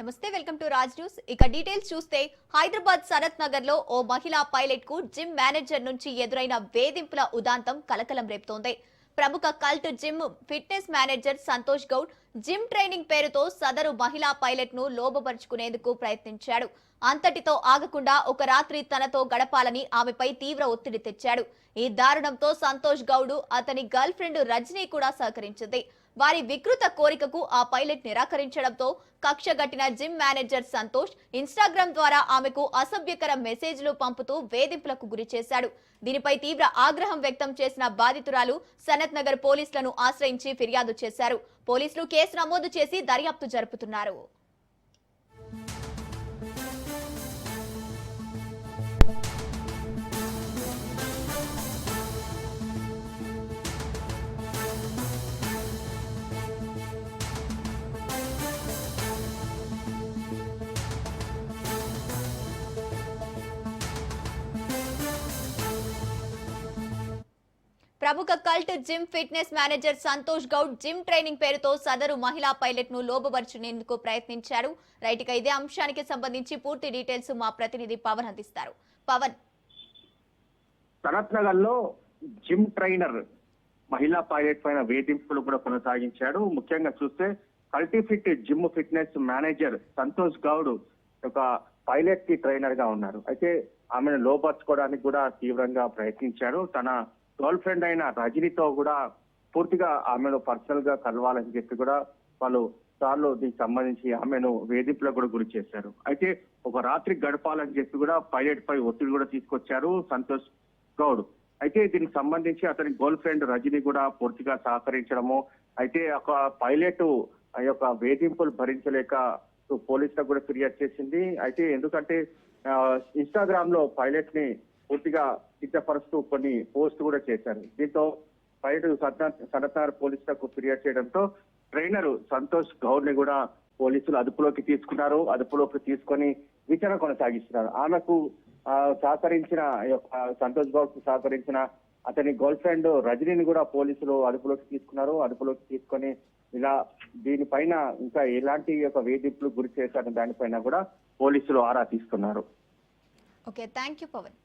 నమస్తే, welcome to Raj news. ఇక details చూస్తే హైదరాబాద్ సనత్ నగర్ లో ఓ మహిళా పైలట్ కు జిమ్ మేనేజర్ నుంచి ఎదురైన వేధింపుల ఉదాంతం కలకలం రేపుతోంది. ప్రముఖ cult gym fitness manager Santosh Goud gym training పేరుతో సదరు మహిళా పైలట్ ను లోబపరుచుకునేందుకు ప్రయత్నించాడు. అంతటితో ఆగకుండా ఒక రాత్రి తనతో గడపాలని ఆమెపై తీవ్ర ఒత్తిడి తెచ్చాడు. ఈ దారుణంతో సంతోష్ గౌడ్ అతని గర్ల్ ఫ్రెండ్ రజనీ కూడా సహకరించింది. వారి వికృత కోరికకు ఆ పైలట్ నిరాకరించడంతో కక్షగట్టిన జిమ్ మేనేజర్ సంతోష్ ఇన్స్టాగ్రామ్ ద్వారా ఆమెకు అసభ్యకర మెసేజ్లు పంపుతూ వేధింపులకు గురి చేశాడు. దీనిపై తీవ్ర ఆగ్రహం వ్యక్తం చేసిన బాధితురాలు సనత్ నగర్ పోలీసులను ఆశ్రయించి ఫిర్యాదు చేశారు. పోలీసులు కేసు నమోదు చేసి దర్యాప్తు జరుపుతున్నారు. ప్రముఖ cult gym fitness manager Santosh Goud gym training పేరుతో సదరు మహిళా పైలట్ ను లోబపరుచునేందుకు ప్రయత్నించారు. రైట్ గా ఇదే అంశానికి సంబంధించి పూర్తి డీటెయిల్స్ మా ప్రతినిధి పవన్ అందిస్తారు. పవన్, సనత్ నగర్ లో జిమ్ ట్రైనర్ మహిళా పైలట్ పైన వేధింపులు కూడా కొనసాగించాడు. ముఖ్యంగా చూస్తే Cultfit gym fitness manager Santosh Goud ఒక పైలట్ కి ట్రైనర్ గా ఉన్నారు. అయితే ఆమెను లోపరుచుకోవడానికి కూడా తీవ్రంగా ప్రయత్నించాడు. తన గర్ల్ ఫ్రెండ్ అయిన రజనీతో కూడా పూర్తిగా ఆమెను పర్సనల్ గా కలవాలని చెప్పి కూడా వాళ్ళు సార్లు దీనికి సంబంధించి ఆమెను వేధింపులకు కూడా గురి చేశారు. అయితే ఒక రాత్రి గడపాలని చెప్పి కూడా పైలట్ పై ఒత్తిడి కూడా తీసుకొచ్చారు సంతోష్ గౌడ్. అయితే దీనికి సంబంధించి అతని గర్ల్ ఫ్రెండ్ రజనీ కూడా పూర్తిగా సహకరించడము, అయితే ఒక పైలట్ ఆ యొక్క వేధింపులు భరించలేక పోలీసులకు కూడా ఫిర్యాదు చేసింది. అయితే ఎందుకంటే ఇన్స్టాగ్రామ్ లో పైలట్ ని పూర్తిగా కించపరుస్తూ కొన్ని పోస్ట్ కూడా చేశారు. దీంతో పైలట్ సనత్ నగర్ పోలీసులకు ఫిర్యాదు చేయడంతో ట్రైనర్ సంతోష్ గౌడ్ ని కూడా పోలీసులు అదుపులోకి తీసుకున్నారు. అదుపులోకి తీసుకొని విచారణ కొనసాగిస్తున్నారు. ఆమెకు సహకరించిన సంతోష్ గౌడ్ కు సహకరించిన అతని గర్ల్ ఫ్రెండ్ రజనీని కూడా పోలీసులు అదుపులోకి తీసుకున్నారు. అదుపులోకి తీసుకొని ఇలా దీనిపైన ఇంకా ఎలాంటి వేధింపులు గురి చేశారని దానిపైన కూడా పోలీసులు ఆరా తీస్తున్నారు. Okay, thank you Pawan.